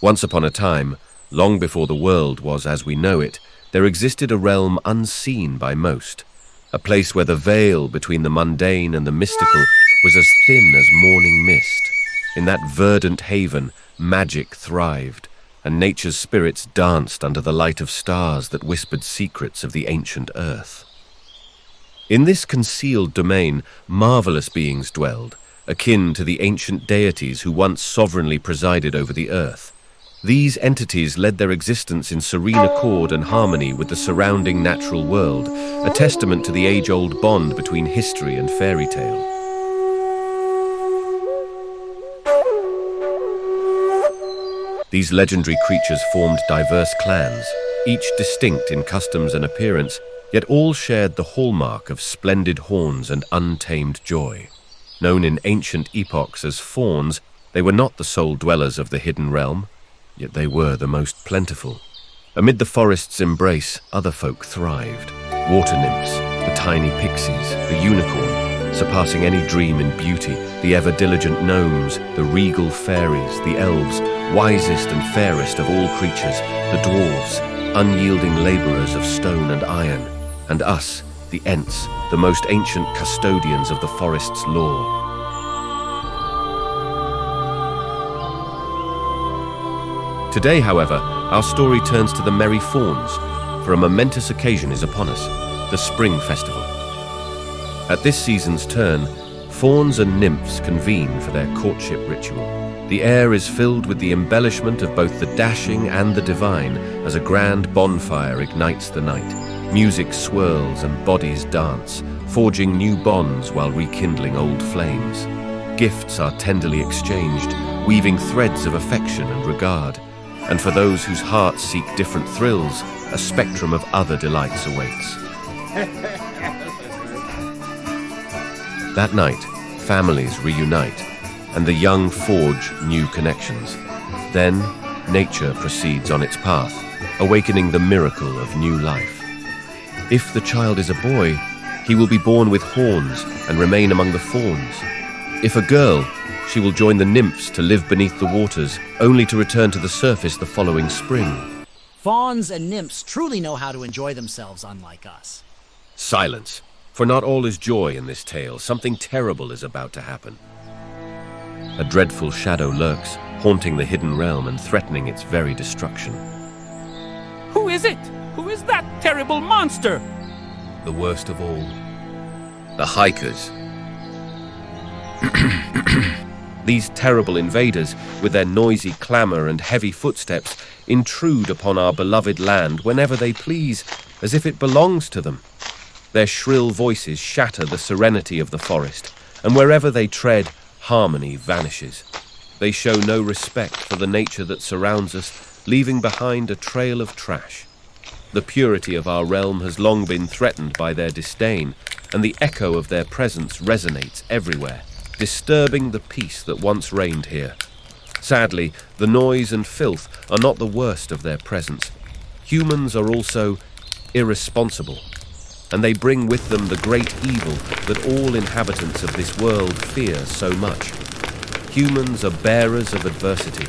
Once upon a time, long before the world was as we know it, there existed a realm unseen by most, a place where the veil between the mundane and the mystical was as thin as morning mist. In that verdant haven, magic thrived, and nature's spirits danced under the light of stars that whispered secrets of the ancient earth. In this concealed domain, marvelous beings dwelled, akin to the ancient deities who once sovereignly presided over the earth. These entities led their existence in serene accord and harmony with the surrounding natural world, a testament to the age-old bond between history and fairy tale. These legendary creatures formed diverse clans, each distinct in customs and appearance, yet all shared the hallmark of splendid horns and untamed joy. Known in ancient epochs as fauns, they were not the sole dwellers of the hidden realm, yet they were the most plentiful. Amid the forest's embrace, other folk thrived. Water nymphs, the tiny pixies, the unicorn, surpassing any dream in beauty, the ever-diligent gnomes, the regal fairies, the elves, wisest and fairest of all creatures, the dwarves, unyielding labourers of stone and iron, and us, the Ents, the most ancient custodians of the forest's lore. Today, however, our story turns to the Merry Fauns, for a momentous occasion is upon us, the Spring Festival. At this season's turn, fauns and nymphs convene for their courtship ritual. The air is filled with the embellishment of both the dashing and the divine as a grand bonfire ignites the night. Music swirls and bodies dance, forging new bonds while rekindling old flames. Gifts are tenderly exchanged, weaving threads of affection and regard. And for those whose hearts seek different thrills, a spectrum of other delights awaits. That night, families reunite, and the young forge new connections. Then, nature proceeds on its path, awakening the miracle of new life. If the child is a boy, he will be born with horns and remain among the fauns. If a girl, she will join the nymphs to live beneath the waters, only to return to the surface the following spring. Fauns and nymphs truly know how to enjoy themselves, unlike us. Silence, for not all is joy in this tale. Something terrible is about to happen. A dreadful shadow lurks, haunting the hidden realm and threatening its very destruction. Who is it? Who is that terrible monster? The worst of all, the hikers. These terrible invaders, with their noisy clamour and heavy footsteps, intrude upon our beloved land whenever they please, as if it belongs to them. Their shrill voices shatter the serenity of the forest, and wherever they tread, harmony vanishes. They show no respect for the nature that surrounds us, leaving behind a trail of trash. The purity of our realm has long been threatened by their disdain, and the echo of their presence resonates everywhere, disturbing the peace that once reigned here. Sadly, the noise and filth are not the worst of their presence. Humans are also irresponsible, and they bring with them the great evil that all inhabitants of this world fear so much. Humans are bearers of adversity.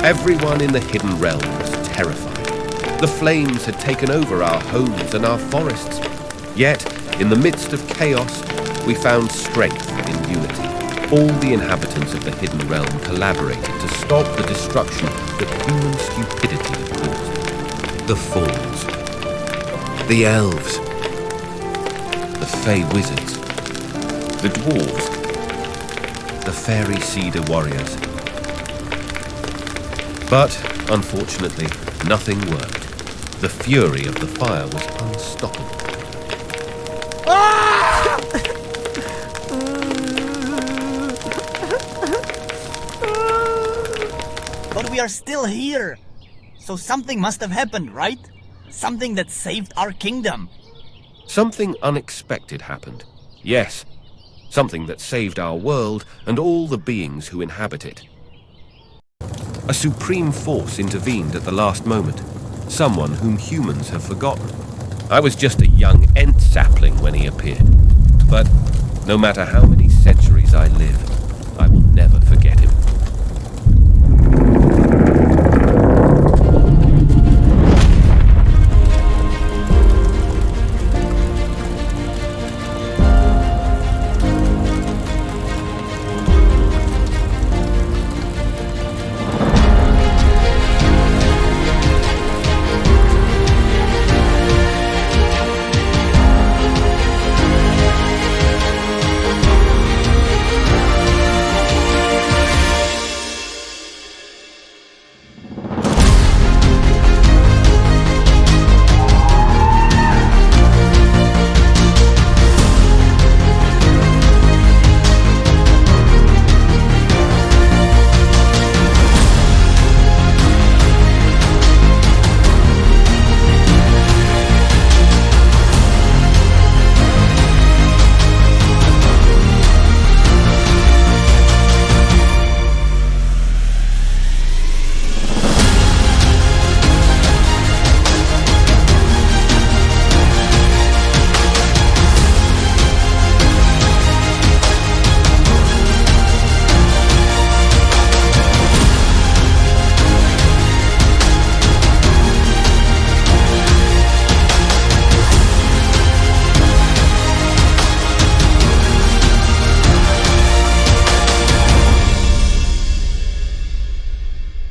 Everyone in the hidden realm was terrified. The flames had taken over our homes and our forests. Yet, in the midst of chaos, we found strength in unity. All the inhabitants of the Hidden Realm collaborated to stop the destruction that human stupidity had caused. The Falls, the Elves, the Fey Wizards, the Dwarves, the Fairy Cedar Warriors. But, unfortunately, nothing worked. The fury of the fire was unstoppable. But we are still here. So something must have happened, right? Something that saved our kingdom. Something unexpected happened. Yes, something that saved our world and all the beings who inhabit it. A supreme force intervened at the last moment. Someone whom humans have forgotten. I was just a young Ent sapling when he appeared. But no matter how many centuries I live, I will never forget him.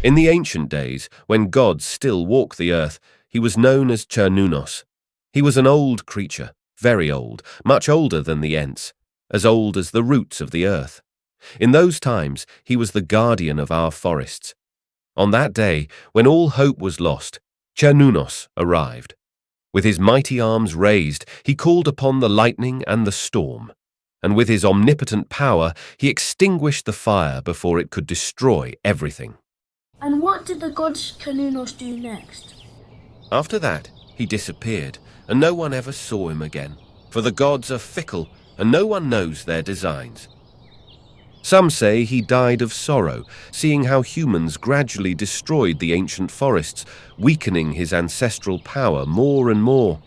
In the ancient days, when gods still walked the earth, he was known as Cernunnos. He was an old creature, very old, much older than the Ents, as old as the roots of the earth. In those times, he was the guardian of our forests. On that day, when all hope was lost, Cernunnos arrived. With his mighty arms raised, he called upon the lightning and the storm, and with his omnipotent power, he extinguished the fire before it could destroy everything. And what did the god Cernunnos do next? After that, he disappeared, and no one ever saw him again, for the gods are fickle, and no one knows their designs. Some say he died of sorrow, seeing how humans gradually destroyed the ancient forests, weakening his ancestral power more and more.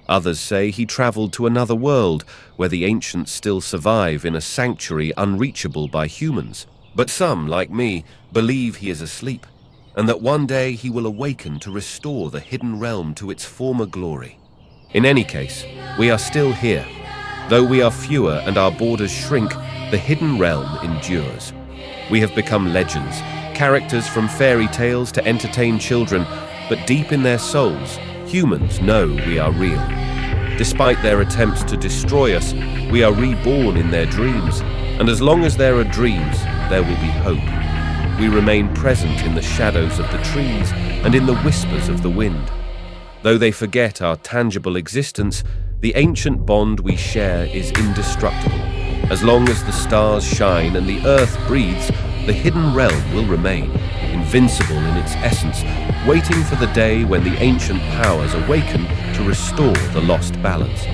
Others say he travelled to another world, where the ancients still survive in a sanctuary unreachable by humans. But some, like me, believe he is asleep, and that one day he will awaken to restore the hidden realm to its former glory. In any case, we are still here. Though we are fewer and our borders shrink, the hidden realm endures. We have become legends, characters from fairy tales to entertain children, but deep in their souls, humans know we are real. Despite their attempts to destroy us, we are reborn in their dreams, and as long as there are dreams, there will be hope. We remain present in the shadows of the trees and in the whispers of the wind. Though they forget our tangible existence, the ancient bond we share is indestructible. As long as the stars shine and the earth breathes, the hidden realm will remain, invincible in its essence, waiting for the day when the ancient powers awaken to restore the lost balance.